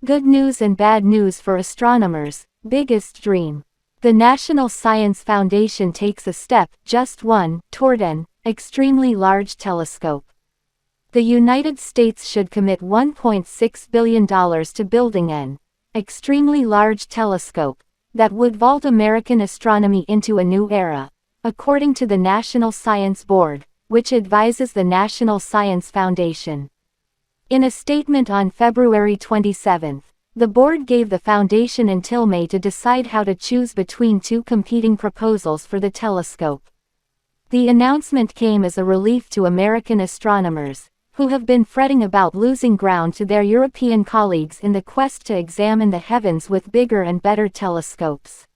Good news and bad news for astronomers, biggest dream. The National Science Foundation takes a step, just one, toward an extremely large telescope. The United States should commit $1.6 billion to building an extremely large telescope that would vault American astronomy into a new era, according to the National Science Board, which advises the National Science Foundation. In a statement on February 27, the board gave the foundation until May to decide how to choose between two competing proposals for the telescope. The announcement came as a relief to American astronomers, who have been fretting about losing ground to their European colleagues in the quest to examine the heavens with bigger and better telescopes.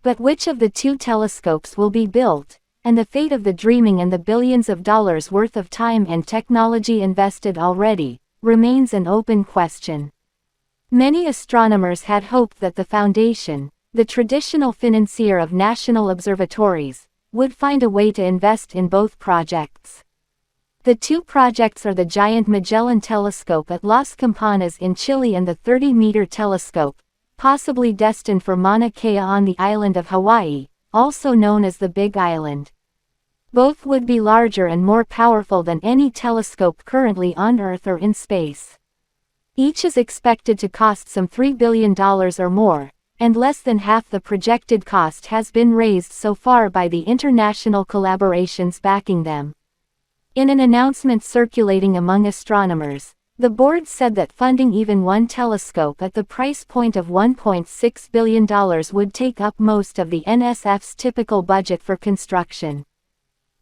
But which of the two telescopes will be built, and the fate of the dreaming and the billions of dollars worth of time and technology invested already, remains an open question. Many astronomers had hoped that the foundation, the traditional financier of national observatories, would find a way to invest in both projects. The two projects are the giant Magellan Telescope at Las Campanas in Chile and the 30-meter telescope, possibly destined for Mauna Kea on the island of Hawaii, also known as the Big Island. Both would be larger and more powerful than any telescope currently on Earth or in space. Each is expected to cost some $3 billion or more, and less than half the projected cost has been raised so far by the international collaborations backing them. In an announcement circulating among astronomers, the board said that funding even one telescope at the price point of $1.6 billion would take up most of the NSF's typical budget for construction.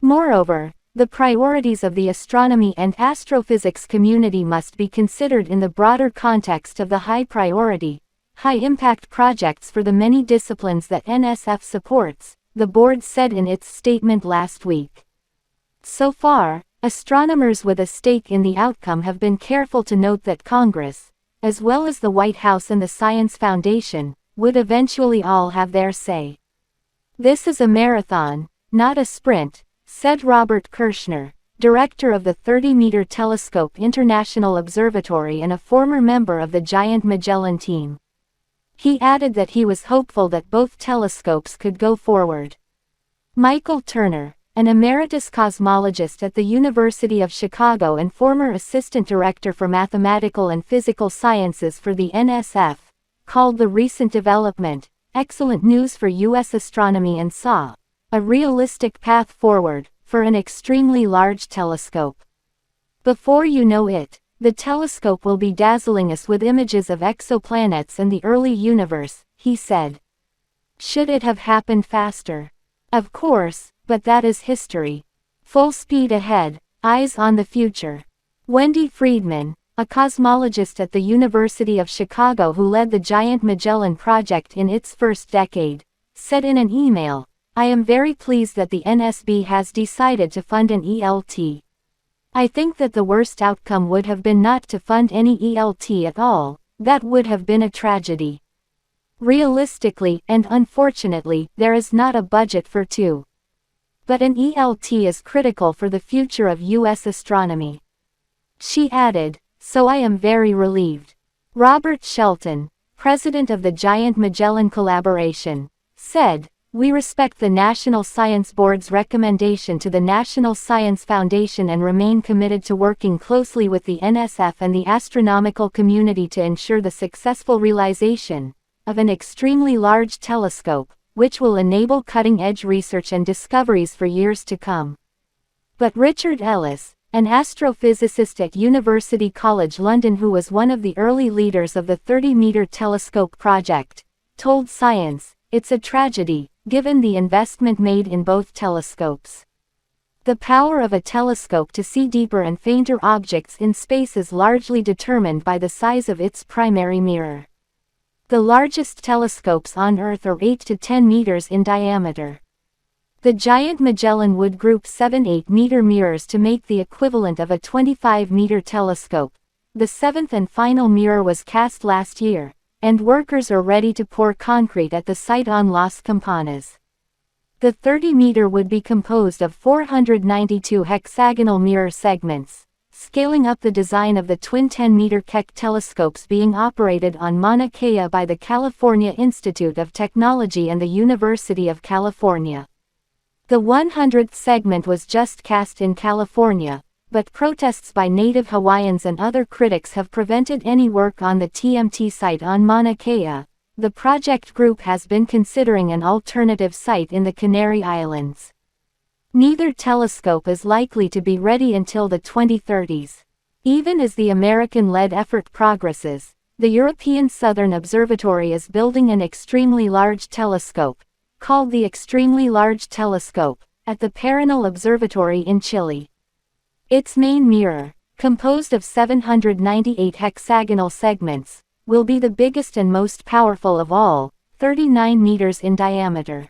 Moreover, the priorities of the astronomy and astrophysics community must be considered in the broader context of the high-priority, high-impact projects for the many disciplines that NSF supports, the board said in its statement last week. So far, astronomers with a stake in the outcome have been careful to note that Congress, as well as the White House and the Science Foundation, would eventually all have their say. "This is a marathon, not a sprint," said Robert Kirshner, director of the 30-meter Telescope International Observatory and a former member of the Giant Magellan team. He added that he was hopeful that both telescopes could go forward. Michael Turner, an emeritus cosmologist at the University of Chicago and former assistant director for mathematical and physical sciences for the NSF, called the recent development excellent news for U.S. astronomy and saw a realistic path forward for an extremely large telescope. "Before you know it, the telescope will be dazzling us with images of exoplanets and the early universe," he said. "Should it have happened faster? Of course, but that is history. Full speed ahead, eyes on the future." Wendy Friedman, a cosmologist at the University of Chicago who led the Giant Magellan project in its first decade, said in an email, "I am very pleased that the NSB has decided to fund an ELT. I think that the worst outcome would have been not to fund any ELT at all. That would have been a tragedy. Realistically and unfortunately, there is not a budget for two. But an ELT is critical for the future of U.S. astronomy." She added, "So I am very relieved." Robert Shelton, president of the Giant Magellan Collaboration, said, "We respect the National Science Board's recommendation to the National Science Foundation and remain committed to working closely with the NSF and the astronomical community to ensure the successful realization of an extremely large telescope, which will enable cutting-edge research and discoveries for years to come." But Richard Ellis, an astrophysicist at University College London who was one of the early leaders of the 30-meter telescope project, told Science, "It's a tragedy, given the investment made in both telescopes. The power of a telescope to see deeper and fainter objects in space is largely determined by the size of its primary mirror. The largest telescopes on Earth are 8 to 10 meters in diameter. The Giant Magellan would group 7 8-meter mirrors to make the equivalent of a 25-meter telescope. The seventh and final mirror was cast last year, and workers are ready to pour concrete at the site on Las Campanas. The 30-meter would be composed of 492 hexagonal mirror segments, scaling up the design of the twin 10-meter Keck telescopes being operated on Mauna Kea by the California Institute of Technology and the University of California. The 100th segment was just cast in California, but protests by native Hawaiians and other critics have prevented any work on the TMT site on Mauna Kea. The project group has been considering an alternative site in the Canary Islands. Neither telescope is likely to be ready until the 2030s. Even as the American-led effort progresses, the European Southern Observatory is building an extremely large telescope, called the Extremely Large Telescope, at the Paranal Observatory in Chile. Its main mirror, composed of 798 hexagonal segments, will be the biggest and most powerful of all, 39 meters in diameter.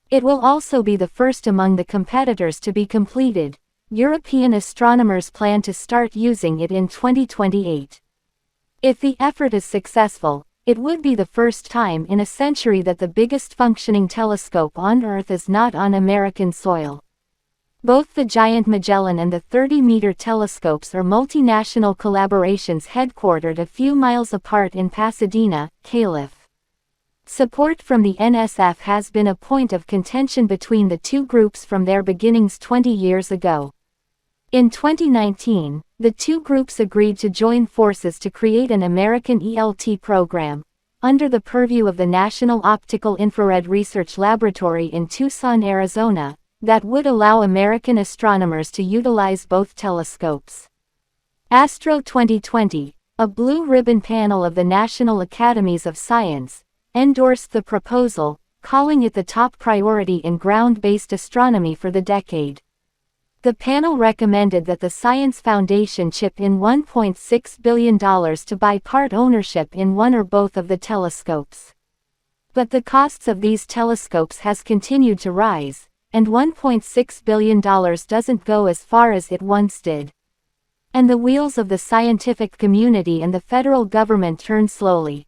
It will also be the first among the competitors to be completed. European astronomers plan to start using it in 2028. If the effort is successful, it would be the first time in a century that the biggest functioning telescope on Earth is not on American soil. Both the Giant Magellan and the 30-meter telescopes are multinational collaborations headquartered a few miles apart in Pasadena, Calif. Support from the NSF has been a point of contention between the two groups from their beginnings 20 years ago. In 2019, the two groups agreed to join forces to create an American ELT program, under the purview of the National Optical Infrared Research Laboratory in Tucson, Arizona, that would allow American astronomers to utilize both telescopes. Astro 2020, a blue ribbon panel of the National Academies of Science, endorsed the proposal, calling it the top priority in ground-based astronomy for the decade. The panel recommended that the Science Foundation chip in $1.6 billion to buy part ownership in one or both of the telescopes. But the costs of these telescopes has continued to rise, and $1.6 billion doesn't go as far as it once did. And the wheels of the scientific community and the federal government turn slowly.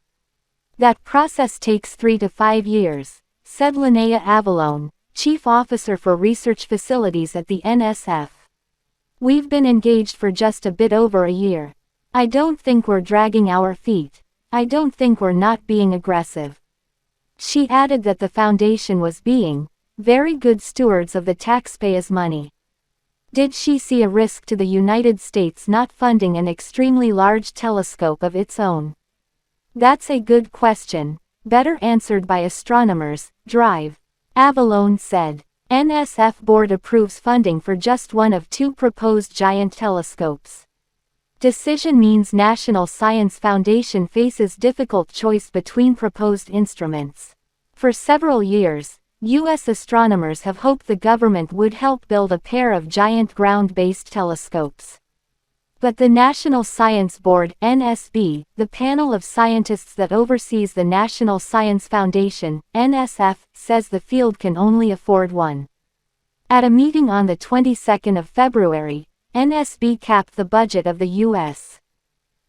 That process takes 3 to 5 years, said Linnea Avalone, Chief Officer for Research Facilities at the NSF. We've been engaged for just a bit over a year. I don't think we're dragging our feet. I don't think we're not being aggressive. She added that the foundation was being very good stewards of the taxpayers' money. Did she see a risk to the United States not funding an extremely large telescope of its own? That's a good question, better answered by astronomers. Drive. Avalone said. NSF board approves funding for just one of two proposed giant telescopes. Decision means National Science Foundation faces difficult choice between proposed instruments. For several years, U.S. astronomers have hoped the government would help build a pair of giant ground-based telescopes. But the National Science Board, NSB, the panel of scientists that oversees the National Science Foundation, NSF, says the field can only afford one. At a meeting on the 22nd of February, NSB capped the budget of the U.S.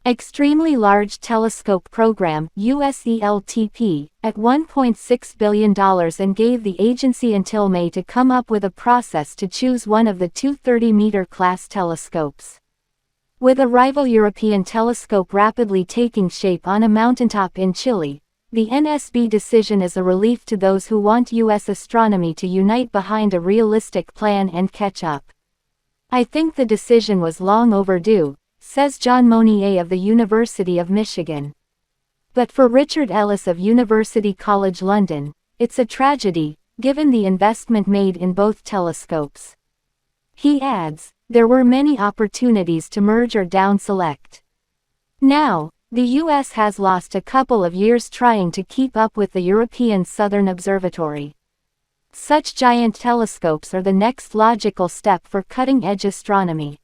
Extremely Large Telescope Program, USELTP, at $1.6 billion and gave the agency until May to come up with a process to choose one of the two 30-meter class telescopes. With a rival European telescope rapidly taking shape on a mountaintop in Chile, the NSB decision is a relief to those who want U.S. astronomy to unite behind a realistic plan and catch up. I think the decision was long overdue, says John Monnier of the University of Michigan. But for Richard Ellis of University College London, it's a tragedy, given the investment made in both telescopes. He adds, there were many opportunities to merge or down-select. Now, the U.S. has lost a couple of years trying to keep up with the European Southern Observatory. Such giant telescopes are the next logical step for cutting-edge astronomy.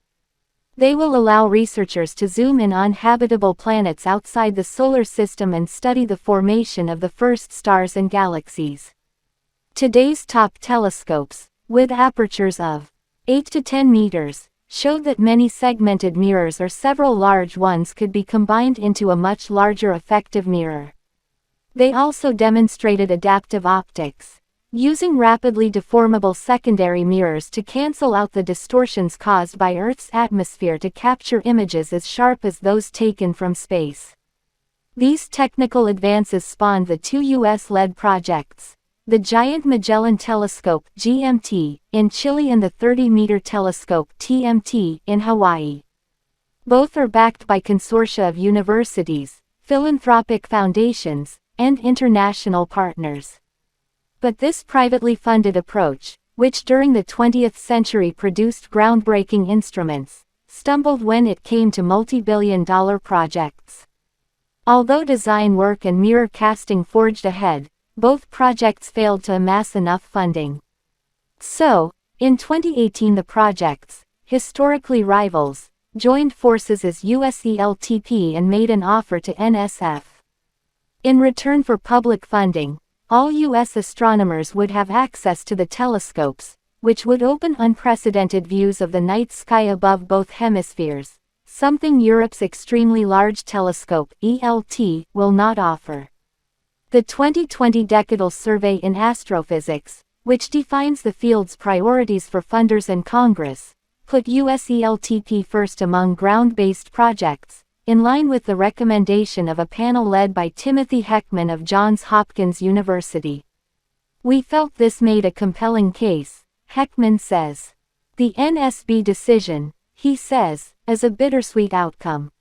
They will allow researchers to zoom in on habitable planets outside the solar system and study the formation of the first stars and galaxies. Today's top telescopes, with apertures of 8 to 10 meters, showed that many segmented mirrors or several large ones could be combined into a much larger effective mirror. They also demonstrated adaptive optics. using rapidly deformable secondary mirrors to cancel out the distortions caused by Earth's atmosphere to capture images as sharp as those taken from space. These technical advances spawned the two US-led projects, the Giant Magellan Telescope (GMT) in Chile and the 30-meter telescope (TMT) in Hawaii. Both are backed by consortia of universities, philanthropic foundations, and international partners. But this privately funded approach, which during the 20th century produced groundbreaking instruments, stumbled when it came to multi-billion-dollar projects. Although design work and mirror casting forged ahead, both projects failed to amass enough funding. So, in 2018 the projects, historically rivals, joined forces as USELTP and made an offer to NSF. In return for public funding, all U.S. astronomers would have access to the telescopes, which would open unprecedented views of the night sky above both hemispheres, something Europe's Extremely Large Telescope (ELT) will not offer. The 2020 Decadal Survey in Astrophysics, which defines the field's priorities for funders and Congress, put USELTP first among ground-based projects, in line with the recommendation of a panel led by Timothy Heckman of Johns Hopkins University. "We felt this made a compelling case," Heckman says. "The NSB decision," he says, "is a bittersweet outcome."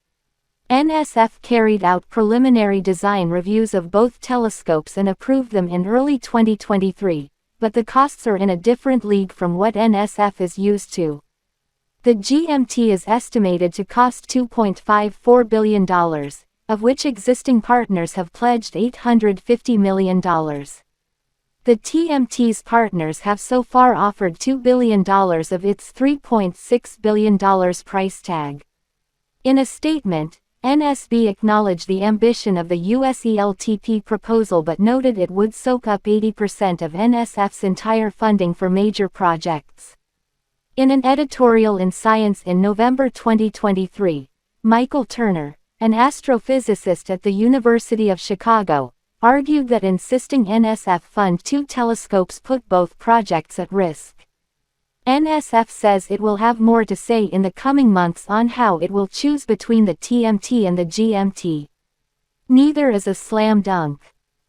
NSF carried out preliminary design reviews of both telescopes and approved them in early 2023, but the costs are in a different league from what NSF is used to. The GMT is estimated to cost $2.54 billion, of which existing partners have pledged $850 million. The TMT's partners have so far offered $2 billion of its $3.6 billion price tag. In a statement, NSB acknowledged the ambition of the USELTP proposal but noted it would soak up 80% of NSF's entire funding for major projects. In an editorial in Science in November 2023, Michael Turner, an astrophysicist at the University of Chicago, argued that insisting NSF fund two telescopes put both projects at risk. NSF says it will have more to say in the coming months on how it will choose between the TMT and the GMT. "Neither is a slam dunk.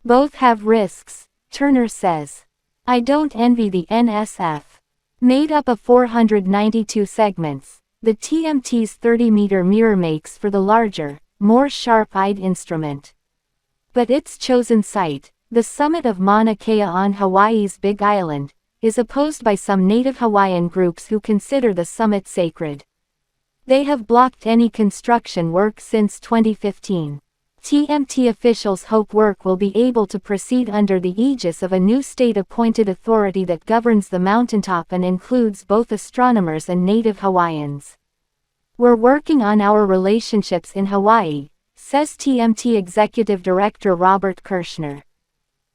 Both have risks," Turner says. "I don't envy the NSF." Made up of 492 segments, the TMT's 30-meter mirror makes for the larger, more sharp-eyed instrument. But its chosen site, the summit of Mauna Kea on Hawaii's Big Island, is opposed by some native Hawaiian groups who consider the summit sacred. They have blocked any construction work since 2015. TMT officials hope work will be able to proceed under the aegis of a new state-appointed authority that governs the mountaintop and includes both astronomers and native Hawaiians. "We're working on our relationships in Hawaii," says TMT Executive Director Robert Kirshner.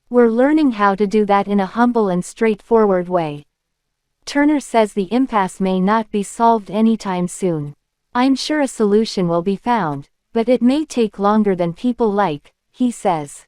"We're learning how to do that in a humble and straightforward way." Turner says the impasse may not be solved anytime soon. "I'm sure a solution will be found, but it may take longer than people like," he says.